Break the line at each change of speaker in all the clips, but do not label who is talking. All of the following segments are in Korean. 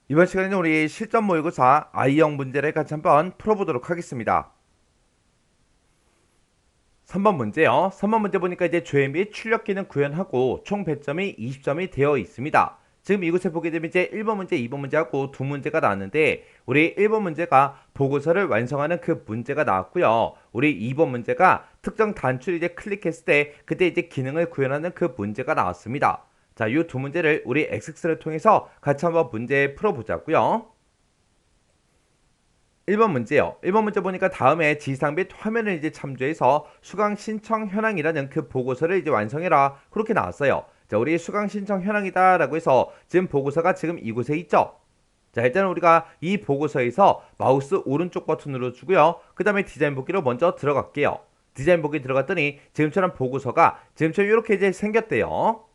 이번 시간에는 우리 실전 모의고사 I형 문제를 같이 한번 풀어보도록 하겠습니다. 3번 문제요. 3번 문제 보니까 이제 조회 및 출력기는 구현하고 총 배점이 20점이 되어 있습니다. 지금 이곳에 보게 되면 이제 1번 문제, 2번 문제하고 두 문제가 나왔는데 우리 1번 문제가 보고서를 완성하는 그 문제가 나왔고요. 우리 2번 문제가 특정 단추를 이제 클릭했을 때 그때 이제 기능을 구현하는 그 문제가 나왔습니다. 자, 이 두 문제를 우리 엑셀을 통해서 같이 한번 문제 풀어보자고요. 1번 문제요. 1번 문제 보니까 다음에 지상 및 화면을 이제 참조해서 수강 신청 현황이라는 그 보고서를 이제 완성해라. 그렇게 나왔어요. 자, 우리 수강 신청 현황이다라고 해서 지금 보고서가 지금 이곳에 있죠. 자, 일단 우리가 이 보고서에서 마우스 오른쪽 버튼 눌러주고요. 그 다음에 디자인 보기로 먼저 들어갈게요. 디자인 보기 들어갔더니 지금처럼 보고서가 지금처럼 이렇게 이제 생겼대요.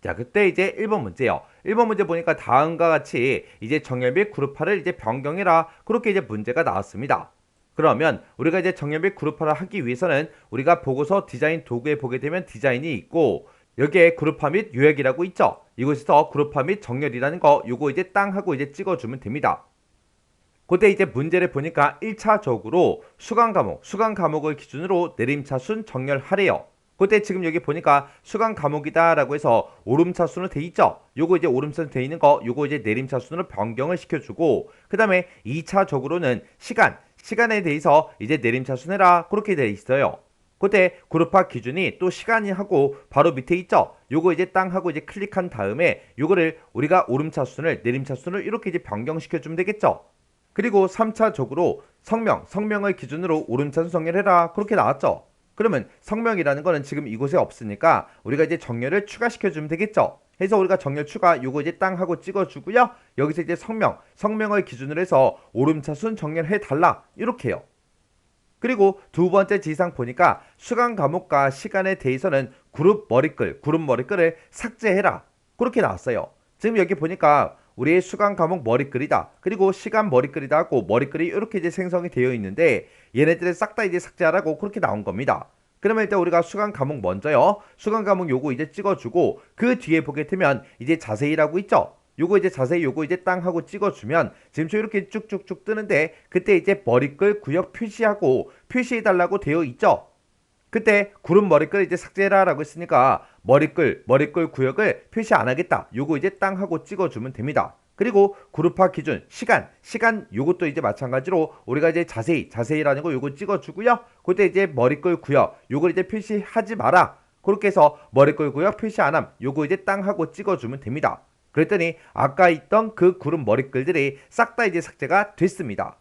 자, 그때 이제 1번 문제요. 1번 문제 보니까 다음과 같이 이제 정렬 및 그룹화를 이제 변경해라. 그렇게 이제 문제가 나왔습니다. 그러면 우리가 이제 정렬 및 그룹화를 하기 위해서는 우리가 보고서 디자인 도구에 보게 되면 디자인이 있고 여기에 그룹화 및 요약이라고 있죠. 이곳에서 그룹화 및 정렬이라는 거 요거 이제 땅 하고 이제 찍어주면 됩니다. 그때 이제 문제를 보니까 1차적으로 수강 과목을 기준으로 내림차순 정렬하래요. 그때 지금 여기 보니까 수강 과목이다 라고 해서 오름차순으로 돼 있죠. 요거 이제 오름차순 돼 있는 거 요거 이제 내림차순으로 변경을 시켜주고 그 다음에 2차적으로는 시간에 대해서 이제 내림차순 해라 그렇게 돼 있어요. 그때 그룹화 기준이 또 시간이 하고 바로 밑에 있죠. 요거 이제 땅 하고 이제 클릭한 다음에 요거를 우리가 오름차순을 내림차순을 이렇게 이제 변경시켜 주면 되겠죠. 그리고 3차적으로 성명을 기준으로 오름차순 정렬해라 그렇게 나왔죠. 그러면 성명이라는 거는 지금 이곳에 없으니까 우리가 이제 정렬을 추가시켜주면 되겠죠. 해서 우리가 정렬 추가 요거 이제 땅 하고 찍어주고요. 여기서 이제 성명을 기준으로 해서 오름차순 정렬해 달라 이렇게요. 그리고 두 번째 지상 보니까 수강 과목과 시간에 대해서는 그룹 머리글을 삭제해라 그렇게 나왔어요. 지금 여기 보니까 우리의 수강 과목 머리글이다 그리고 시간 머리글이다 하고 머리글이 이렇게 이제 생성이 되어 있는데 얘네들을 싹 다 이제 삭제하라고 그렇게 나온 겁니다. 그러면 일단 우리가 수강 과목 먼저요. 수강 과목 요거 이제 찍어주고 그 뒤에 보게 되면 이제 자세히라고 있죠. 요거 이제 자세히 요거 이제 땅 하고 찍어주면 지금 이렇게 쭉쭉쭉 뜨는데 그때 이제 머리글 구역 표시하고 표시해 달라고 되어 있죠. 그때 구름 머리글 이제 삭제해라라고 했으니까 머리글 구역을 표시 안 하겠다. 요거 이제 땅 하고 찍어주면 됩니다. 그리고 그룹화 기준 시간 요것도 이제 마찬가지로 우리가 이제 자세히라는 거 요거 찍어주고요. 그때 이제 머리글 구역 요걸 이제 표시하지 마라. 그렇게 해서 머리글 구역 표시 안함 요거 이제 땅 하고 찍어주면 됩니다. 그랬더니 아까 있던 그 구름 머리글들이 싹 다 이제 삭제가 됐습니다.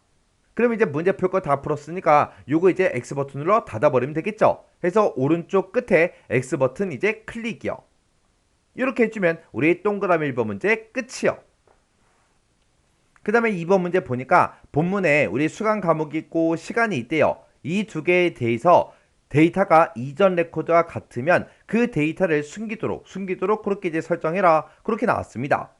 그럼 이제 문제 풀 거 다 풀었으니까 요거 이제 X 버튼 눌러 닫아버리면 되겠죠. 그래서 오른쪽 끝에 X 버튼 이제 클릭이요. 이렇게 해주면 우리 동그라미 1번 문제 끝이요. 그 다음에 2번 문제 보니까 본문에 우리 수강 과목이 있고 시간이 있대요. 이 두 개에 대해서 데이터가 이전 레코드와 같으면 그 데이터를 숨기도록 그렇게 이제 설정해라. 그렇게 나왔습니다.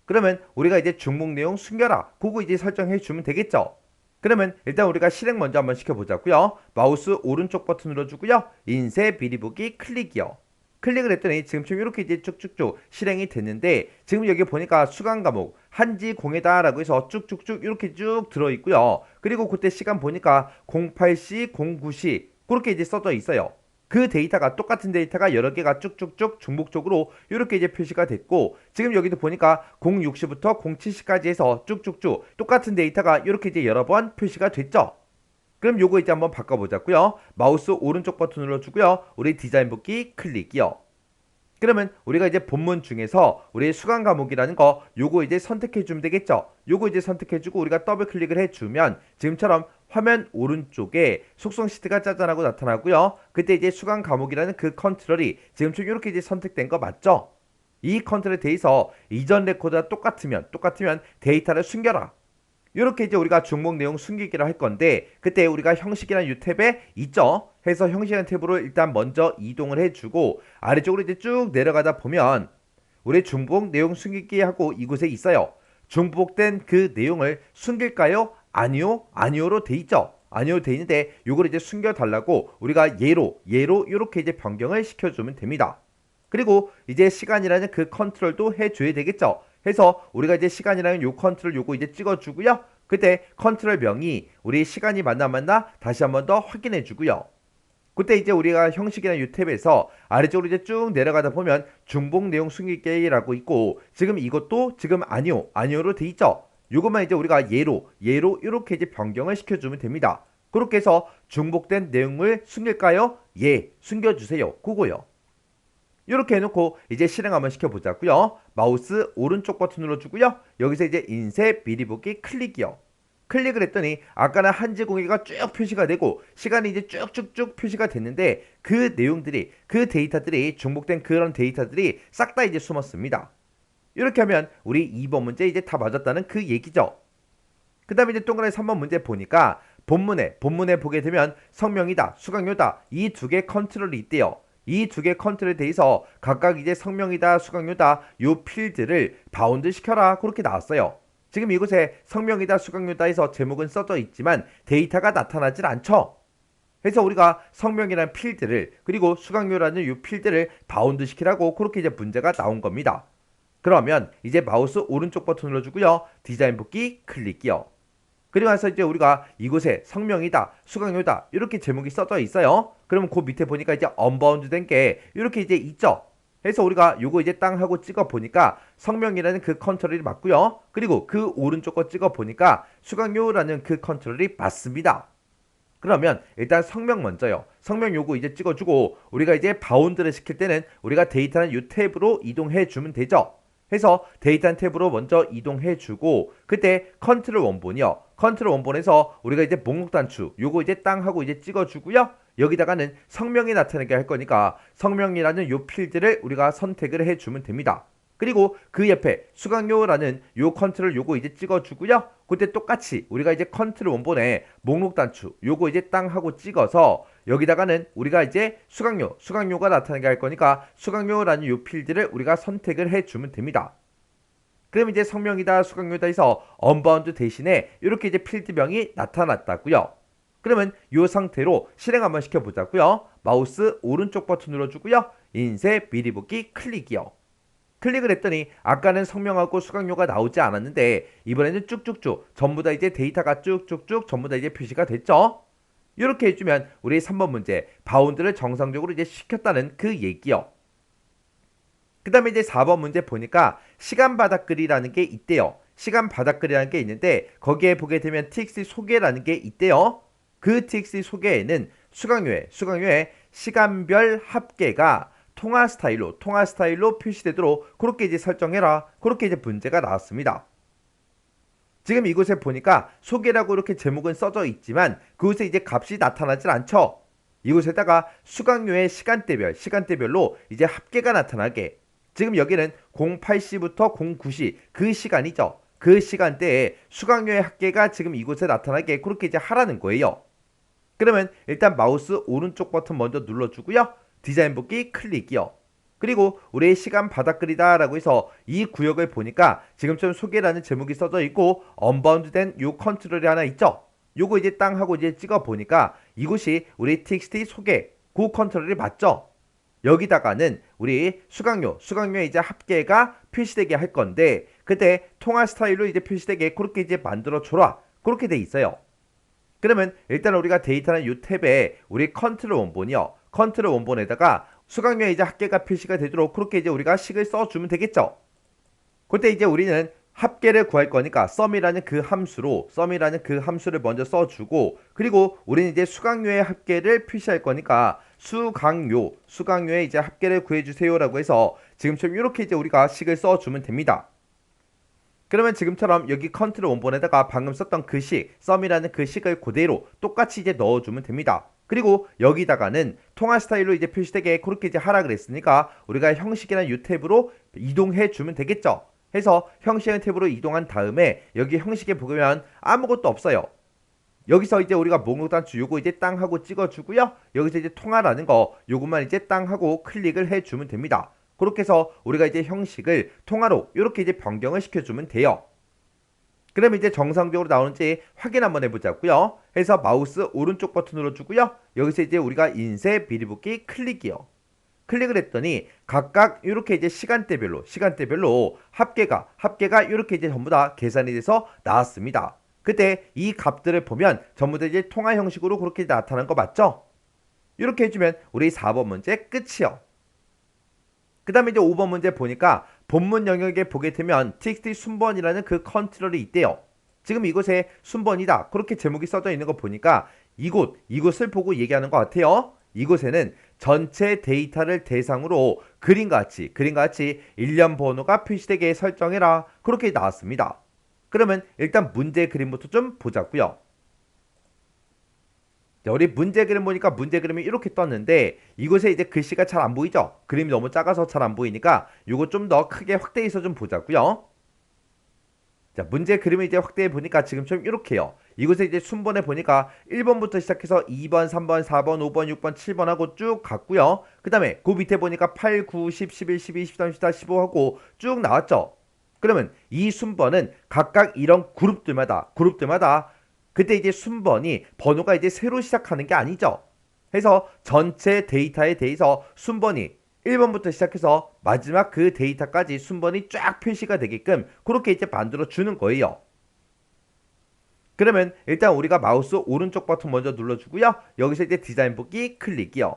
그러면 우리가 이제 중복 내용 숨겨라. 그거 이제 설정해 주면 되겠죠. 그러면 일단 우리가 실행 먼저 한번 시켜보자고요. 마우스 오른쪽 버튼 눌러주고요. 인쇄 미리 보기 클릭이요. 클릭을 했더니 지금처럼 이렇게 이제 쭉쭉쭉 실행이 됐는데 지금 여기 보니까 수강 과목 한지 공예다라고 해서 쭉쭉쭉 이렇게 쭉 들어있고요. 그리고 그때 시간 보니까 08시 09시 그렇게 이제 써져 있어요. 그 데이터가 똑같은 데이터가 여러 개가 쭉쭉쭉 중복적으로 이렇게 이제 표시가 됐고 지금 여기도 보니까 06시부터 07시까지 해서 쭉쭉쭉 똑같은 데이터가 이렇게 이제 여러 번 표시가 됐죠. 그럼 요거 이제 한번 바꿔보자고요. 마우스 오른쪽 버튼 눌러주고요. 우리 디자인 복귀 클릭이요. 그러면 우리가 이제 본문 중에서 우리 수강 과목이라는 거 요거 이제 선택해 주면 되겠죠. 요거 이제 선택해 주고 우리가 더블 클릭을 해 주면 지금처럼 화면 오른쪽에 속성 시트가 짜잔하고 나타나고요. 그때 이제 수강 과목이라는 그 컨트롤이 지금처럼 이렇게 이제 선택된 거 맞죠? 이 컨트롤에 대해서 이전 레코드와 똑같으면 데이터를 숨겨라. 이렇게 이제 우리가 중복 내용 숨기기를 할 건데 그때 우리가 형식이라는 이 탭에 있죠. 해서 형식이라는 탭으로 일단 먼저 이동을 해주고 아래쪽으로 이제 쭉 내려가다 보면 우리 중복 내용 숨기기 하고 이곳에 있어요. 중복된 그 내용을 숨길까요? 아니요로 돼 있죠. 아니요 돼 있는데 요걸 이제 숨겨달라고 우리가 예로 이렇게 이제 변경을 시켜주면 됩니다. 그리고 이제 시간이라는 그 컨트롤도 해줘야 되겠죠. 해서 우리가 이제 시간이라는 요 컨트롤 요거 이제 찍어주고요. 그때 컨트롤 명이 우리 시간이 맞나 다시 한번 더 확인해 주고요. 그때 이제 우리가 형식이나 요 탭에서 아래쪽으로 이제 쭉 내려가다 보면 중복 내용 숨기기라고 있고, 지금 이것도 지금 아니오로 돼 있죠. 요것만 이제 우리가 예로 이렇게 이제 변경을 시켜주면 됩니다. 그렇게 해서 중복된 내용을 숨길까요? 예, 숨겨주세요. 그거요. 이렇게 해놓고 이제 실행 한번 시켜보자고요. 마우스 오른쪽 버튼 눌러주고요. 여기서 이제 인쇄 미리 보기 클릭이요. 클릭을 했더니 아까는 한지 공개가 쭉 표시가 되고 시간이 이제 쭉쭉쭉 표시가 됐는데, 그 내용들이, 그 데이터들이, 중복된 그런 데이터들이 싹 다 이제 숨었습니다. 이렇게 하면 우리 2번 문제 이제 다 맞았다는 그 얘기죠. 그 다음에 이제 동그라미 3번 문제 보니까 본문에 보게 되면 성명이다, 수강료다, 이 두 개 컨트롤이 있대요. 이 두 개 컨트롤에 대해서 각각 이제 성명이다, 수강료다, 요 필드를 바운드 시켜라, 그렇게 나왔어요. 지금 이곳에 성명이다, 수강료다 해서 제목은 써져 있지만 데이터가 나타나질 않죠. 그래서 우리가 성명이라는 필드를, 그리고 수강료라는 요 필드를 바운드 시키라고 그렇게 이제 문제가 나온 겁니다. 그러면 이제 마우스 오른쪽 버튼 눌러주고요. 디자인 복귀 클릭이요. 그리고 나서 이제 우리가 이곳에 성명이다, 수강료다 이렇게 제목이 써져 있어요. 그러면 그 밑에 보니까 이제 언바운드 된 게 이렇게 이제 있죠. 해서 우리가 요거 이제 땅 하고 찍어 보니까 성명이라는 그 컨트롤이 맞고요. 그리고 그 오른쪽 거 찍어 보니까 수강료라는 그 컨트롤이 맞습니다. 그러면 일단 성명 먼저요. 성명 요거 이제 찍어주고 우리가 이제 바운드를 시킬 때는 우리가 데이터는 요 탭으로 이동해 주면 되죠. 해서 데이터 탭으로 먼저 이동해 주고, 그때 컨트롤 원본이요. 컨트롤 원본에서 우리가 이제 목록 단추 요거 이제 땅 하고 이제 찍어 주고요. 여기다가는 성명이 나타나게 할 거니까 성명이라는 요 필드를 우리가 선택을 해 주면 됩니다. 그리고 그 옆에 수강료라는 요 컨트롤 요거 이제 찍어 주고요. 그때 똑같이 우리가 이제 컨트롤 원본에 목록 단추 요거 이제 땅 하고 찍어서 여기다가는 우리가 이제 수강료가 나타나게 할 거니까 수강료라는 요 필드를 우리가 선택을 해 주면 됩니다. 그럼 이제 성명이다, 수강료다 해서 언바운드 대신에 이렇게 이제 필드명이 나타났다고요. 그러면 이 상태로 실행 한번 시켜보자고요. 마우스 오른쪽 버튼 눌러주고요. 인쇄 미리 보기 클릭이요. 클릭을 했더니 아까는 성명하고 수강료가 나오지 않았는데 이번에는 쭉쭉쭉 전부 다 이제 데이터가 쭉쭉쭉 전부 다 이제 표시가 됐죠. 이렇게 해주면 우리 3번 문제 바운드를 정상적으로 이제 시켰다는 그 얘기요. 그 다음에 이제 4번 문제 보니까 시간 바닥글이라는 게 있대요. 시간 바닥글이라는 게 있는데 거기에 보게 되면 txt 소개라는 게 있대요. 그 txt 소개에는 수강료의 시간별 합계가 통화 스타일로 표시되도록 그렇게 이제 설정해라. 그렇게 이제 문제가 나왔습니다. 지금 이곳에 보니까 소개라고 이렇게 제목은 써져 있지만 그곳에 이제 값이 나타나질 않죠. 이곳에다가 수강료의 시간대별로 이제 합계가 나타나게, 지금 여기는 08시부터 09시 그 시간이죠. 그 시간대에 수강료의 합계가 지금 이곳에 나타나게 그렇게 이제 하라는 거예요. 그러면 일단 마우스 오른쪽 버튼 먼저 눌러주고요. 디자인 복귀 클릭이요. 그리고 우리의 시간 바닥글이다 라고 해서 이 구역을 보니까 지금처럼 소개라는 제목이 써져 있고 언바운드 된 요 컨트롤이 하나 있죠. 요거 이제 땅 하고 이제 찍어 보니까 이곳이 우리 txt 소개 그 컨트롤이 맞죠. 여기다가는 우리 수강료의 이제 합계가 표시되게 할 건데 그때 통화 스타일로 이제 표시되게 그렇게 이제 만들어 줘라. 그렇게 돼 있어요. 그러면 일단 우리가 데이터는 이 탭에 우리 컨트롤 원본이요. 컨트롤 원본에다가 수강료의 이제 합계가 표시가 되도록 그렇게 이제 우리가 식을 써주면 되겠죠. 그때 이제 우리는 합계를 구할 거니까 sum이라는 그 함수를 먼저 써주고, 그리고 우리는 이제 수강료의 합계를 표시할 거니까 수강료의 이제 합계를 구해주세요라고 해서 지금처럼 이렇게 이제 우리가 식을 써주면 됩니다. 그러면 지금처럼 여기 컨트롤 원본에다가 방금 썼던 그 sum이라는 그 식을 그대로 똑같이 이제 넣어주면 됩니다. 그리고 여기다가는 통화 스타일로 이제 표시되게 그렇게 이제 하라 그랬으니까 우리가 형식이라는 이 탭으로 이동해 주면 되겠죠. 해서 형식이라는 탭으로 이동한 다음에 여기 형식에 보면 아무것도 없어요. 여기서 이제 우리가 목록 단추 요거 이제 땅 하고 찍어주고요. 여기서 이제 통화라는 거 요것만 이제 땅 하고 클릭을 해주면 됩니다. 그렇게 해서 우리가 이제 형식을 통화로 이렇게 이제 변경을 시켜주면 돼요. 그럼 이제 정상적으로 나오는지 확인 한번 해보자고요. 해서 마우스 오른쪽 버튼 눌러주고요. 여기서 이제 우리가 인쇄 미리 붙기 클릭이요. 클릭을 했더니 각각 이렇게 이제 시간대별로 합계가 이렇게 이제 전부 다 계산이 돼서 나왔습니다. 그때 이 값들을 보면 전부 다 이제 통화 형식으로 그렇게 나타난 거 맞죠? 이렇게 해주면 우리 4번 문제 끝이요. 그 다음에 이제 5번 문제 보니까 본문 영역에 보게 되면 txt 순번이라는 그 컨트롤이 있대요. 지금 이곳에 순번이다. 그렇게 제목이 써져 있는 거 보니까 이곳을 보고 얘기하는 것 같아요. 이곳에는 전체 데이터를 대상으로 그림과 같이 일련 번호가 표시되게 설정해라. 그렇게 나왔습니다. 그러면 일단 문제 그림부터 좀 보자고요. 자, 우리 문제 그림 보니까 문제 그림이 이렇게 떴는데 이곳에 이제 글씨가 잘 안 보이죠? 그림이 너무 작아서 잘 안 보이니까 이거 좀 더 크게 확대해서 좀 보자고요. 자, 문제 그림을 이제 확대해 보니까 지금처럼 이렇게요. 이곳에 이제 순번에 보니까 1번부터 시작해서 2번, 3번, 4번, 5번, 6번, 7번 하고 쭉 갔고요. 그 다음에 그 밑에 보니까 8, 9, 10, 11, 12, 13, 14, 15 하고 쭉 나왔죠. 그러면 이 순번은 각각 이런 그룹들마다 그때 이제 순번이 번호가 이제 새로 시작하는 게 아니죠. 해서 전체 데이터에 대해서 순번이 1번부터 시작해서 마지막 그 데이터까지 순번이 쫙 표시가 되게끔 그렇게 이제 만들어 주는 거예요. 그러면 일단 우리가 마우스 오른쪽 버튼 먼저 눌러주고요. 여기서 이제 디자인 보기 클릭이요.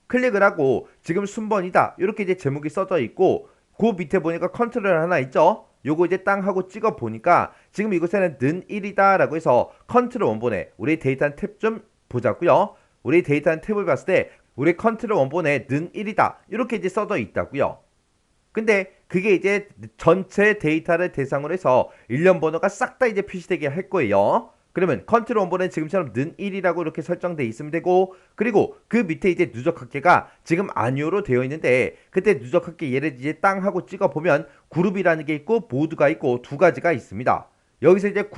클릭을 하고 지금 순번이다. 이렇게 이제 제목이 써져 있고 그 밑에 보니까 컨트롤 하나 있죠. 요거 이제 땅 하고 찍어 보니까 지금 이곳에는 는 1이다 라고 해서 컨트롤 원본에 우리 데이터 탭 좀 보자고요. 우리 데이터 탭을 봤을 때 우리 컨트롤 원본에 는 1이다 이렇게 이제 써져 있다고요. 근데 그게 이제 전체 데이터를 대상으로 해서 일련 번호가 싹 다 이제 표시되게 할 거예요. 그러면 컨트롤 원본은 지금처럼 는 1이라고 이렇게 설정돼 있으면 되고 그리고 그 밑에 이제 누적합계가 지금 아니오로 되어 있는데 그때 누적합계 얘를 이제 땅 하고 찍어 보면 그룹이라는 게 있고 모드가 있고 두 가지가 있습니다. 여기서 이제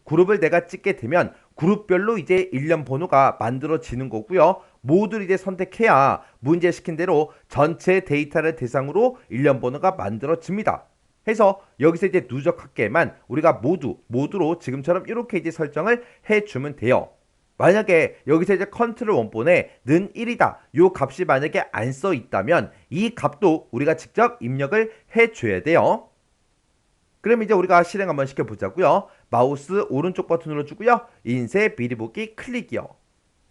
그룹을 내가 찍게 되면 그룹별로 이제 일련 번호가 만들어지는 거고요. 모두를 이제 선택해야 문제 시킨 대로 전체 데이터를 대상으로 일련 번호가 만들어집니다. 해서 여기서 이제 누적합계만 우리가 모두로 지금처럼 이렇게 이제 설정을 해주면 돼요. 만약에 여기서 이제 컨트롤 원본에 는 1이다 요 값이 만약에 안 써 있다면 이 값도 우리가 직접 입력을 해줘야 돼요. 그럼 이제 우리가 실행 한번 시켜보자고요. 마우스 오른쪽 버튼 눌러주고요. 인쇄 미리 보기 클릭이요.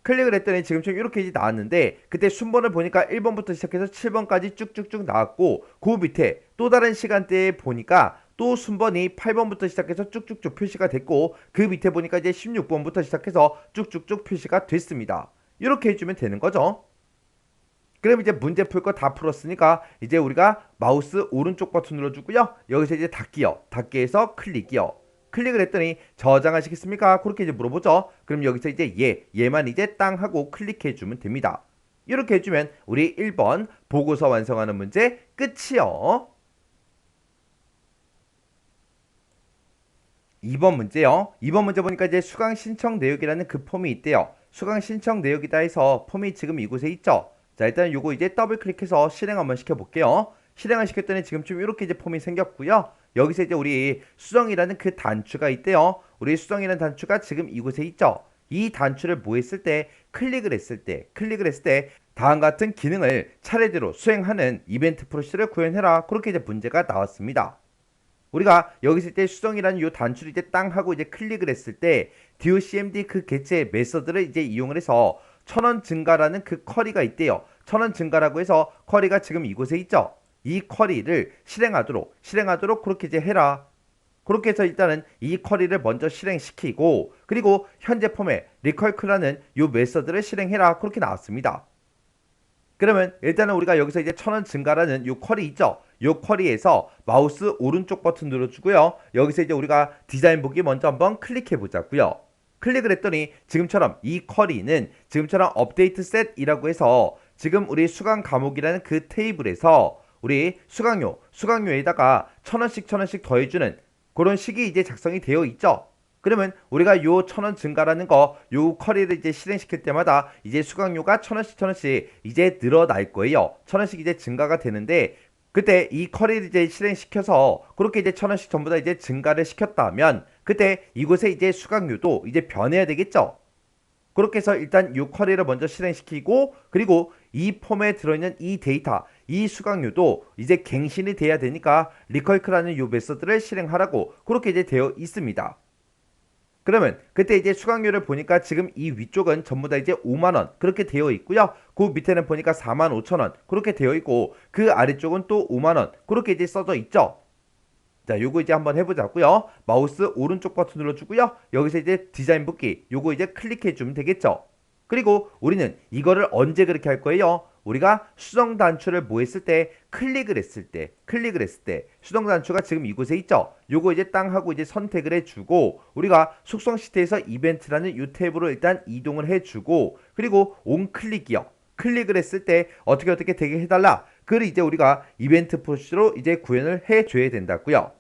클릭을 했더니 지금처럼 이렇게 이제 나왔는데 그때 순번을 보니까 1번부터 시작해서 7번까지 쭉쭉쭉 나왔고 그 밑에 또 다른 시간대에 보니까 또 순번이 8번부터 시작해서 쭉쭉쭉 표시가 됐고 그 밑에 보니까 이제 16번부터 시작해서 쭉쭉쭉 표시가 됐습니다. 이렇게 해주면 되는 거죠. 그럼 이제 문제 풀 거 다 풀었으니까 이제 우리가 마우스 오른쪽 버튼 눌러주고요. 여기서 이제 닫기에서 클릭이요. 클릭을 했더니 저장하시겠습니까? 그렇게 이제 물어보죠. 그럼 여기서 이제 얘만 이제 땅 하고 클릭해 주면 됩니다. 이렇게 해주면 우리 1번 보고서 완성하는 문제 끝이요. 2번 문제요. 2번 문제 보니까 이제 수강 신청 내역이라는 그 폼이 있대요. 수강 신청 내역이다 해서 폼이 지금 이곳에 있죠. 자, 일단 요거 이제 더블 클릭해서 실행 한번 시켜볼게요. 실행을 시켰더니 지금쯤 이렇게 이제 폼이 생겼고요. 여기서 이제 우리 수정이라는 그 단추가 있대요. 우리 수정이라는 단추가 지금 이곳에 있죠. 이 단추를 뭐 했을 때 클릭을 했을 때 다음과 같은 기능을 차례대로 수행하는 이벤트 프로시를 구현해라. 그렇게 이제 문제가 나왔습니다. 우리가 여기서 이제 수정이라는 요 단추를 이제 땅 하고 이제 클릭을 했을 때 docmd 그 개체 메서드를 이제 이용을 해서 1000원 증가라는 그 쿼리가 있대요. 1000원 증가라고 해서 쿼리가 지금 이곳에 있죠. 이 쿼리를 실행하도록 그렇게 이제 해라. 그렇게 해서 일단은 이 쿼리를 먼저 실행시키고 그리고 현재 폼에 recalc라는 요 메서드를 실행해라. 그렇게 나왔습니다. 그러면 일단은 우리가 여기서 이제 1000원 증가라는 요 쿼리 있죠. 요 쿼리에서 마우스 오른쪽 버튼 눌러주고요. 여기서 이제 우리가 디자인 보기 먼저 한번 클릭해 보자고요. 클릭을 했더니 지금처럼 이 쿼리는 지금처럼 업데이트 셋이라고 해서 지금 우리 수강 과목이라는 그 테이블에서 우리 수강료에다가 1000원씩 더해주는 그런 식이 이제 작성이 되어 있죠. 그러면 우리가 요 1000원 증가라는 거 요 쿼리를 이제 실행시킬 때마다 이제 수강료가 1000원씩 이제 늘어날 거예요. 1000원씩 이제 증가가 되는데 그때 이 쿼리를 이제 실행시켜서 그렇게 이제 1000원씩 전부 다 이제 증가를 시켰다면 그때 이곳에 이제 수강료도 이제 변해야 되겠죠. 그렇게 해서 일단 이 쿼리를 먼저 실행시키고 그리고 이 폼에 들어있는 이 데이터, 이 수강료도 이제 갱신이 돼야 되니까 리컬크라는 요 메서드를 실행하라고 그렇게 이제 되어 있습니다. 그러면 그때 이제 수강료를 보니까 지금 이 위쪽은 전부 다 이제 5만원 그렇게 되어 있고요. 그 밑에는 보니까 45,000원 그렇게 되어 있고 그 아래쪽은 또 5만원 그렇게 이제 써져 있죠. 자, 요거 이제 한번 해보자고요. 마우스 오른쪽 버튼 눌러주고요. 여기서 이제 디자인 붓기 요거 이제 클릭해주면 되겠죠. 그리고 우리는 이거를 언제 그렇게 할 거예요? 우리가 수정 단추를 뭐 했을 때 클릭을 했을 때 수정 단추가 지금 이곳에 있죠. 요거 이제 땅 하고 이제 선택을 해주고 우리가 속성 시트에서 이벤트라는 이 탭으로 일단 이동을 해주고 그리고 온 클릭이요. 클릭을 했을 때 어떻게 되게 해달라. 그걸 이제 우리가 이벤트 푸시로 이제 구현을 해줘야 된다고요.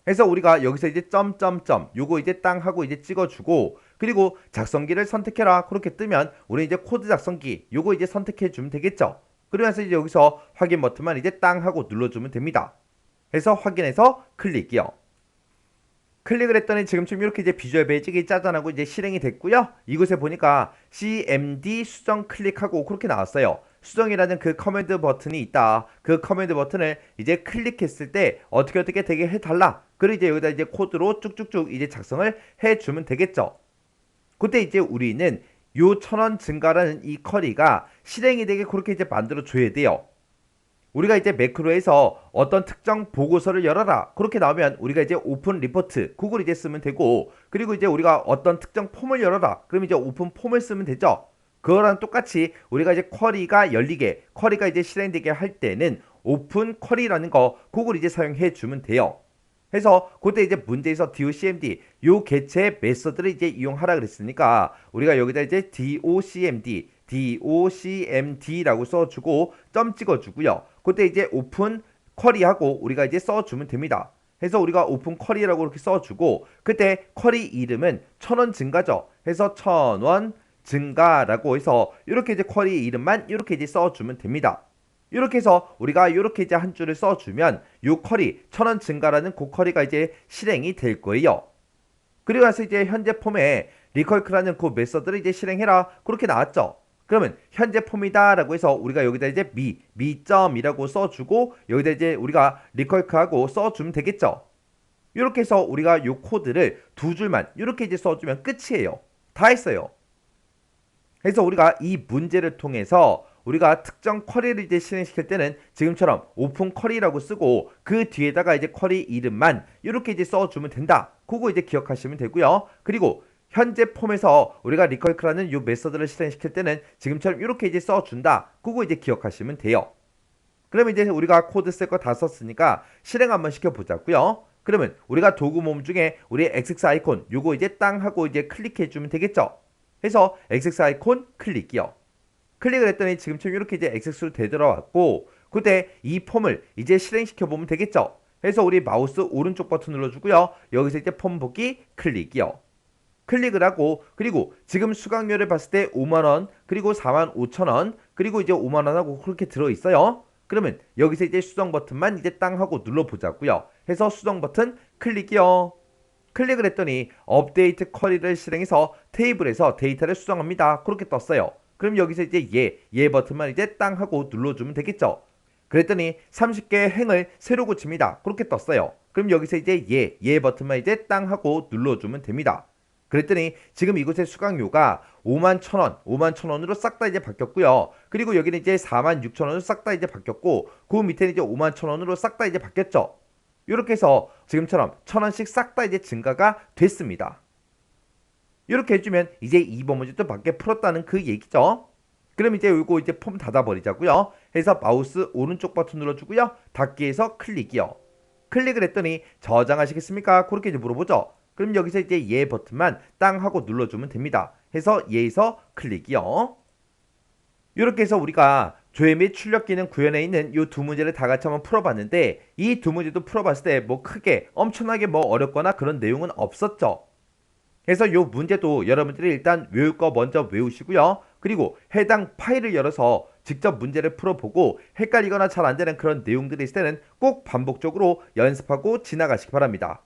그래서 우리가 여기서 이제 점점점 요거 이제 땅 하고 이제 찍어주고 그리고 작성기를 선택해라 그렇게 뜨면 우리 이제 코드 작성기 요거 이제 선택해 주면 되겠죠. 그러면서 이제 여기서 확인 버튼만 이제 땅 하고 눌러주면 됩니다. 그래서 확인해서 클릭이요. 클릭을 했더니 지금쯤 이렇게 이제 비주얼 베이직이 짜잔하고 이제 실행이 됐고요. 이곳에 보니까 CMD 수정 클릭하고 그렇게 나왔어요. 수정이라는 그 커맨드 버튼이 있다. 그 커맨드 버튼을 이제 클릭했을 때 어떻게 되게 해달라. 그리고 이제 여기다 이제 코드로 쭉쭉쭉 이제 작성을 해주면 되겠죠. 그때 이제 우리는 요 1,000원 증가라는 이 커리가 실행이 되게 그렇게 이제 만들어 줘야 돼요. 우리가 이제 매크로에서 어떤 특정 보고서를 열어라 그렇게 나오면 우리가 이제 오픈 리포트 그걸 이제 쓰면 되고 그리고 이제 우리가 어떤 특정 폼을 열어라 그럼 이제 오픈 폼을 쓰면 되죠. 그거랑 똑같이 우리가 이제 쿼리가 열리게 쿼리가 이제 실행되게 할 때는 오픈 쿼리라는 거 그걸 이제 사용해 주면 돼요. 그래서 그때 이제 문제에서 docmd 요 개체 메서드를 이제 이용하라 그랬으니까 우리가 여기다 이제 docmd라고 써주고 점 찍어주고요. 그때 이제 오픈 쿼리하고 우리가 이제 써주면 됩니다. 해서 우리가 오픈 쿼리라고 이렇게 써주고 그때 쿼리 이름은 1,000원 증가죠. 해서 1,000원 증가라고 해서 이렇게 이제 쿼리 이름만 이렇게 이제 써주면 됩니다. 이렇게 해서 우리가 이렇게 이제 한 줄을 써주면 요 쿼리 1,000원 증가라는 그 쿼리가 이제 실행이 될 거예요. 그리고 나서 이제 현재 폼에 리컬크라는 그 메서드를 이제 실행해라 그렇게 나왔죠. 그러면 현재 폼이다 라고 해서 우리가 여기다 이제 미점이라고 써주고 여기다 이제 우리가 리컬크하고 써주면 되겠죠. 이렇게 해서 우리가 요 코드를 두 줄만 이렇게 이제 써주면 끝이에요. 다 했어요. 그래서 우리가 이 문제를 통해서 우리가 특정 쿼리를 이제 실행시킬 때는 지금처럼 오픈 쿼리라고 쓰고 그 뒤에다가 이제 쿼리 이름만 이렇게 이제 써주면 된다. 그거 이제 기억하시면 되고요. 그리고 현재 폼에서 우리가 리컬크라는 이 메서드를 실행시킬 때는 지금처럼 이렇게 이제 써준다. 그거 이제 기억하시면 돼요. 그러면 이제 우리가 코드 쓸 거 다 썼으니까 실행 한번 시켜보자고요. 그러면 우리가 도구 모음 중에 우리 XX 아이콘 요거 이제 땅 하고 이제 클릭해주면 되겠죠. 해서 XX 아이콘 클릭이요. 클릭을 했더니 지금처럼 이렇게 이제 XX로 되돌아왔고 그때 이 폼을 이제 실행시켜 보면 되겠죠. 그래서 우리 마우스 오른쪽 버튼 눌러주고요. 여기서 이제 폼 보기 클릭이요. 클릭을 하고 그리고 지금 수강료를 봤을 때 5만원 그리고 45,000원 그리고 이제 5만원하고 그렇게 들어있어요. 그러면 여기서 이제 수정 버튼만 이제 땅 하고 눌러보자고요. 해서 수정 버튼 클릭이요. 클릭을 했더니 업데이트 쿼리를 실행해서 테이블에서 데이터를 수정합니다. 그렇게 떴어요. 그럼 여기서 이제 얘 버튼만 이제 땅 하고 눌러주면 되겠죠. 그랬더니 30개의 행을 새로 고칩니다. 그렇게 떴어요. 그럼 여기서 이제 얘 버튼만 이제 땅 하고 눌러주면 됩니다. 그랬더니 지금 이곳의 수강료가 51,000원으로 싹 다 이제 바뀌었고요. 그리고 여기는 이제 46,000원으로 싹 다 이제 바뀌었고 그 밑에는 이제 51,000원으로 싹 다 이제 바뀌었죠. 이렇게 해서 지금처럼 1,000원씩 싹 다 이제 증가가 됐습니다. 이렇게 해주면 이제 2번 문제도 밖에 풀었다는 그 얘기죠. 그럼 이제 이거 이제 폼 닫아버리자고요. 해서 마우스 오른쪽 버튼 눌러주고요. 닫기에서 클릭이요. 클릭을 했더니 저장하시겠습니까? 그렇게 이제 물어보죠. 그럼 여기서 이제 얘 버튼만 땅 하고 눌러주면 됩니다. 해서 얘에서 클릭이요. 이렇게 해서 우리가 조회 및 출력 기능 구현에 있는 이 두 문제를 다 같이 한번 풀어봤는데 이 두 문제도 풀어봤을 때 뭐 크게 엄청나게 뭐 어렵거나 그런 내용은 없었죠. 그래서 이 문제도 여러분들이 일단 외울 거 먼저 외우시고요. 그리고 해당 파일을 열어서 직접 문제를 풀어보고 헷갈리거나 잘 안되는 그런 내용들이 있을 때는 꼭 반복적으로 연습하고 지나가시기 바랍니다.